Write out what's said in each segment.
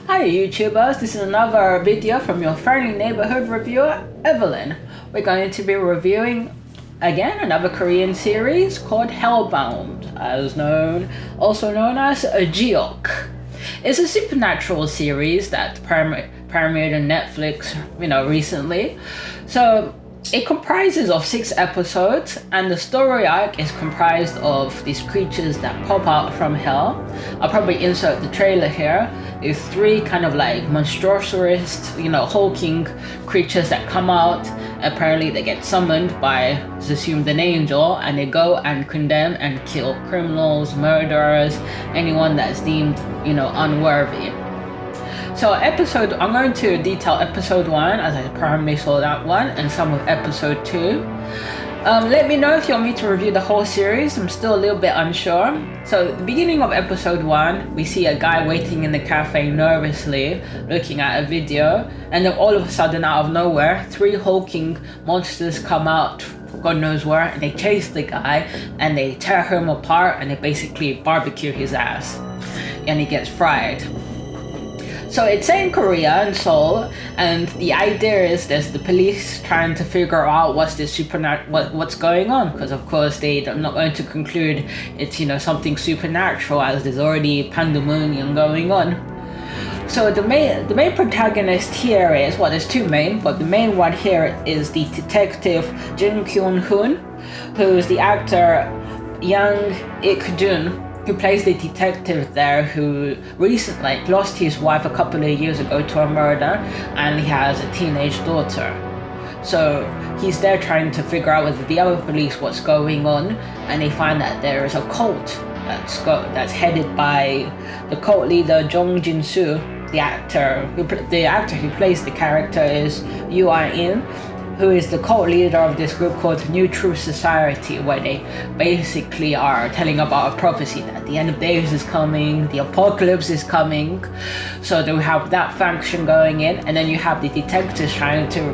Hi YouTubers, this is another video from your friendly neighborhood reviewer, Evelyn. We're going to be reviewing again another Korean series called Hellbound, also known as Geok. It's a supernatural series that premiered on Netflix, recently. So it comprises of 6 episodes, and the story arc is comprised of these creatures that pop out from hell. I'll probably insert the trailer here. There's 3 kind of like monstrous, hulking creatures that come out. Apparently they get summoned by, let's assume, an angel, and they go and condemn and kill criminals, murderers, anyone that's deemed, unworthy. So I'm going to detail episode 1, as I primarily saw that one, and some of episode 2. Let me know if you want me to review the whole series. I'm still a little bit unsure. So at the beginning of episode 1, we see a guy waiting in the cafe nervously, looking at a video, and then all of a sudden, out of nowhere, 3 hulking monsters come out, God knows where, and they chase the guy, and they tear him apart, and they basically barbecue his ass, and he gets fried. So it's set in Korea, in Seoul, and the idea is there's the police trying to figure out what's going on, because of course they're not going to conclude it's something supernatural, as there's already pandemonium going on. So the main protagonist here is, there's 2 main, but the main one here is the detective Jin Kyun-hoon, who is the actor Yang Ik-jun, who plays the detective there, who recently lost his wife a couple of years ago to a murder, and he has a teenage daughter. So he's there trying to figure out with the other police what's going on, and they find that there is a cult that's headed by the cult leader Jung Jin-soo. The actor who plays the character is Yoo In, who is the cult leader of this group called New Truth Society, where they basically are telling about a prophecy that the end of days is coming, the apocalypse is coming. So they have that faction going in, and then you have the detectives trying to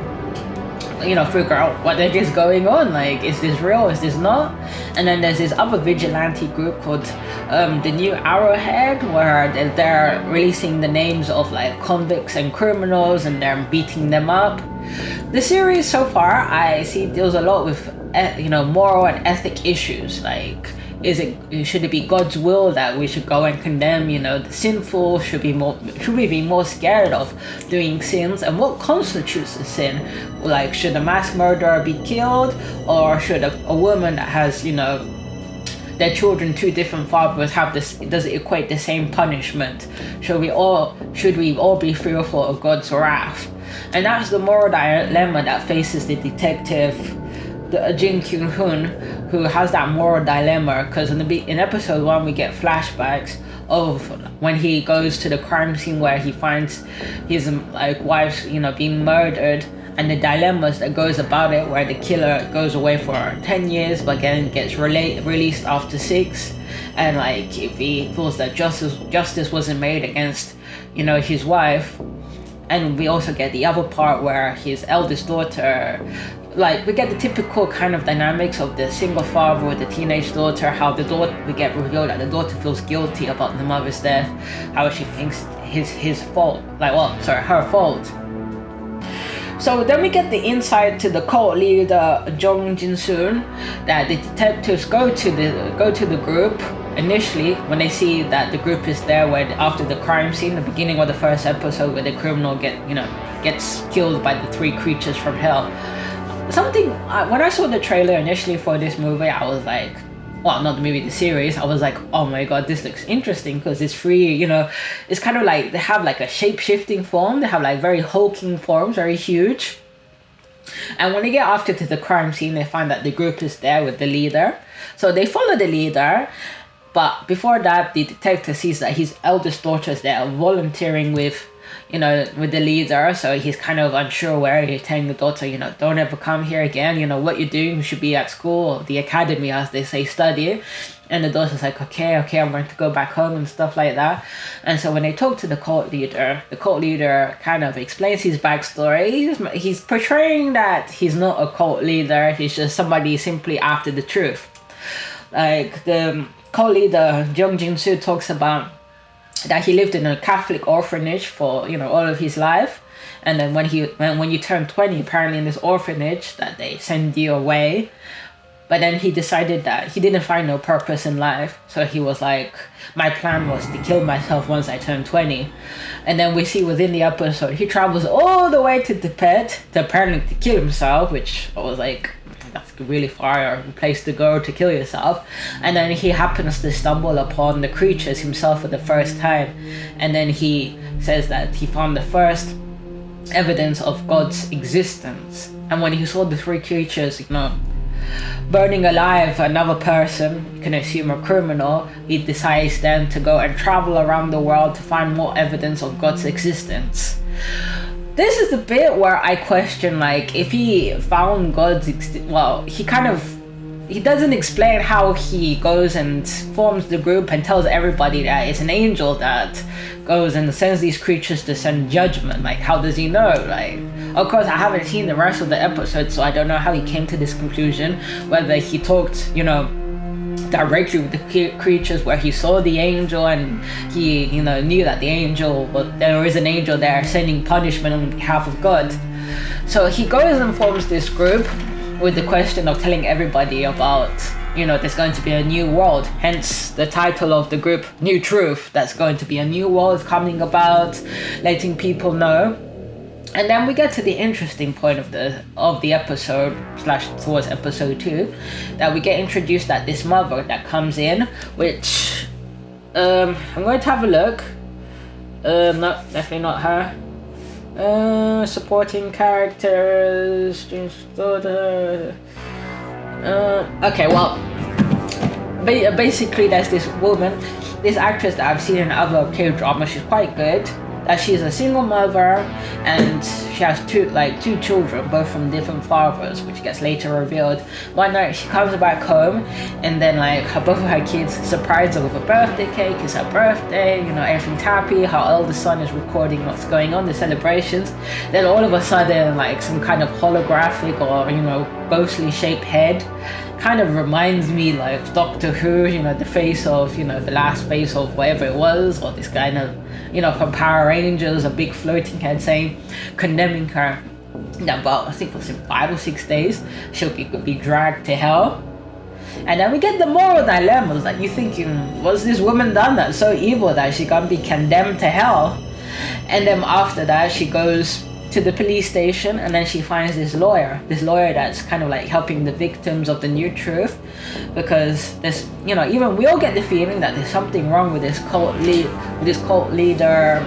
figure out what it is going on. Like, is this real? Is this not? And then there's this other vigilante group called the New Arrowhead, where they're releasing the names of like convicts and criminals, and they're beating them up. The series so far, I see, deals a lot with moral and ethic issues. Like, should it be God's will that we should go and condemn the sinful? Should we be more scared of doing sins? And what constitutes a sin? Like, should a mass murderer be killed, or should a woman that has their children 2 different fathers have this? Does it equate the same punishment? Should we all be fearful of God's wrath? And that's the moral dilemma that faces the detective, Jin Kyun-hoon, who has that moral dilemma, because in episode 1 we get flashbacks of when he goes to the crime scene where he finds his wife being murdered, and the dilemmas that goes about it, where the killer goes away for 10 years but again gets released after 6, and if he feels that justice wasn't made against his wife. And we also get the other part where his eldest daughter, we get the typical kind of dynamics of the single father with the teenage daughter, how we get revealed that the daughter feels guilty about the mother's death, how she thinks her fault. So then we get the insight to the cult leader Jung Jin-soo, that the detectives go to the group initially when they see that the group is there, where after the crime scene, the beginning of the first episode, where the criminal gets killed by the 3 creatures from hell. When I saw the trailer initially for this movie, I was like, not the movie, the series, I was like, oh my god, this looks interesting, because it's 3, it's kind of like they have like a shape-shifting form, they have like very hulking forms, very huge. And when they get after to the crime scene, they find that the group is there with the leader. So they follow the leader, but before that, the detective sees that his eldest daughter is there volunteering with the leader. So he's kind of unsure where. He's telling the daughter, don't ever come here again. What you're doing, you should be at school, the academy, as they say, study. And the daughter's like, okay, I'm going to go back home and stuff like that. And so when they talk to the cult leader kind of explains his backstory. He's portraying that he's not a cult leader. He's just somebody simply after the truth. Like, the cult leader Jung Jin-soo talks about that he lived in a Catholic orphanage for all of his life, and then when you turn 20, apparently in this orphanage that they send you away. But then he decided that he didn't find no purpose in life, so he was like, my plan was to kill myself once I turned 20. And then we see within the episode he travels all the way to Tibet to apparently to kill himself, which I was like, that's a really far place to go to kill yourself. And then he happens to stumble upon the creatures himself for the first time, and then he says that he found the first evidence of God's existence. And when he saw the three creatures burning alive another person, you can assume a criminal, he decides then to go and travel around the world to find more evidence of God's existence. This is the bit where I question, like, if he found he doesn't explain how he goes and forms the group and tells everybody that it's an angel that goes and sends these creatures to send judgment. Like, how does he know? Like, of course, I haven't seen the rest of the episode, so I don't know how he came to this conclusion, whether he talked, directly with the creatures, where he saw the angel and he, knew that the angel, but there is an angel there sending punishment on behalf of God. So he goes and forms this group with the question of telling everybody about, there's going to be a new world, hence the title of the group, New Truth. That's going to be a new world coming about, letting people know. And then we get to the interesting point of the episode / towards episode 2, that we get introduced at this mother that comes in, which I'm going to have a look. No, definitely not her. Supporting characters. Okay, well, basically there's this woman, this actress that I've seen in other K-dramas. She's quite good. That she's a single mother, and she has two children, both from different fathers, which gets later revealed. One night she comes back home, and then both of her kids surprise her with a birthday cake. It's her birthday, everything's happy. Her eldest son is recording what's going on, the celebrations. Then all of a sudden, some kind of holographic or ghostly shaped head kind of reminds me like Doctor Who, the face of, the last face of whatever it was, or this kind of, from Power Rangers, a big floating head saying, condemning her that about, I think it was in 5 or 6 days, she'll be dragged to hell. And then we get the moral dilemmas, like you thinking, what's this woman done that's so evil that she can be condemned to hell? And then after that, she goes to the police station, and then she finds this lawyer that's kind of like helping the victims of the New Truth, because there's, even we all get the feeling that there's something wrong with this cult leader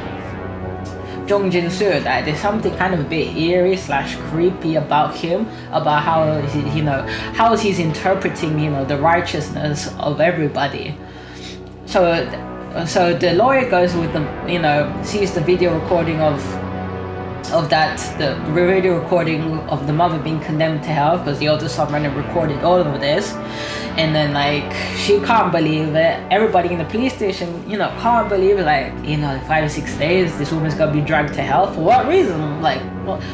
Jung Jin-soo, that there's something kind of a bit eerie / creepy about him, about how how he's interpreting the righteousness of everybody. So the lawyer goes with them, sees the video recording of the radio recording of the mother being condemned to hell, because the older son ran and recorded all of this, and then she can't believe it. Everybody in the police station, can't believe it. In 5 or 6 days, this woman's gonna be dragged to hell. For what reason?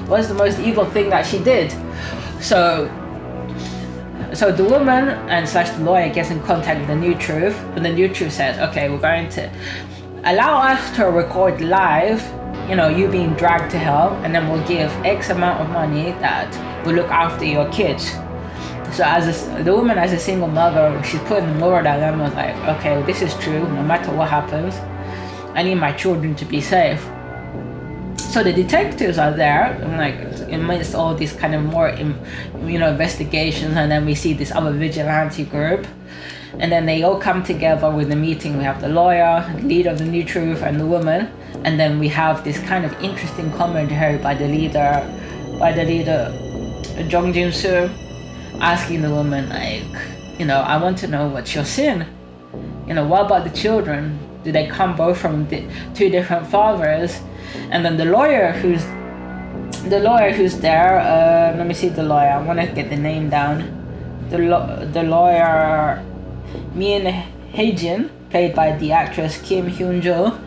What's the most evil thing that she did? So the woman and / the lawyer gets in contact with the New Truth, and the New Truth says, okay, we're going to allow us to record live you being dragged to hell, and then we'll give X amount of money that will look after your kids. So the woman, as a single mother, she's put in the moral dilemma, like, okay, this is true, no matter what happens, I need my children to be safe. So the detectives are there, and amidst all these kind of more investigations, and then we see this other vigilante group. And then they all come together with the meeting. We have the lawyer, the leader of the New Truth, and the woman. And then we have this kind of interesting commentary by the leader, Jung Jin-soo, asking the woman, I want to know, what's your sin? What about the children? Do they come both from two different fathers? And then the lawyer who's there, let me see the lawyer. I want to get the name down. The lawyer, Min Hae-jin, played by the actress Kim Hyun-joo,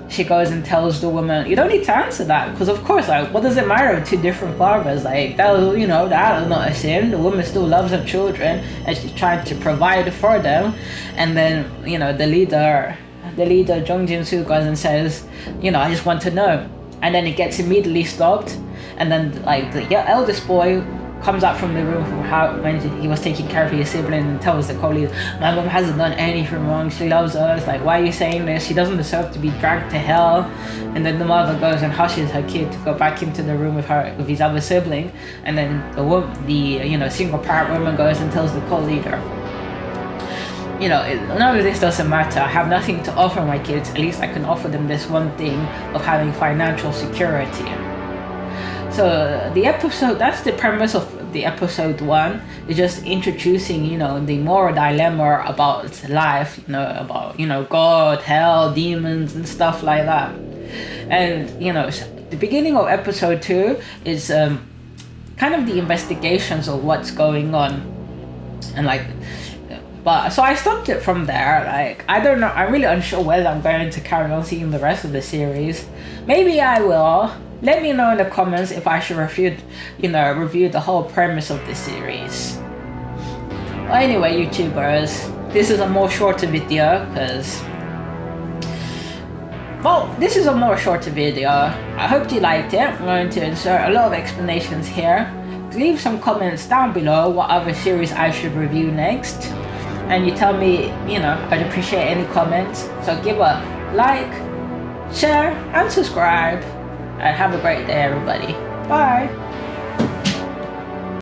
she goes and tells the woman, you don't need to answer that, because of course, what does it matter if two different fathers? That is not a sin. The woman still loves her children, and she's trying to provide for them. And then, the leader, the leader Jung Jin-soo goes and says, I just want to know. And then it gets immediately stopped. And then like the eldest boy comes out from the room when he was taking care of his sibling and tells the co-leader, my mom hasn't done anything wrong, she loves us, like why are you saying this, she doesn't deserve to be dragged to hell. And then the mother goes and hushes her kid to go back into the room with his other sibling. And then the single parent woman goes and tells the co-leader, none of this doesn't matter, I have nothing to offer my kids, at least I can offer them this one thing of having financial security. So the episode, that's the premise of the episode 1, is just introducing, the moral dilemma about life, about, God, hell, demons and stuff like that. And, the beginning of episode 2 is kind of the investigations of what's going on. And but so I stopped it from there. Like, I don't know, I'm really unsure whether I'm going to carry on seeing the rest of the series. Maybe I will. Let me know in the comments if I should review the whole premise of the series. Well, anyway, YouTubers, this is a more shorter video because, this is a more shorter video. I hope you liked it. I'm going to insert a lot of explanations here. Leave some comments down below what other series I should review next. And you tell me, I'd appreciate any comments. So give a like, share, and subscribe. And have a great day, everybody. Bye.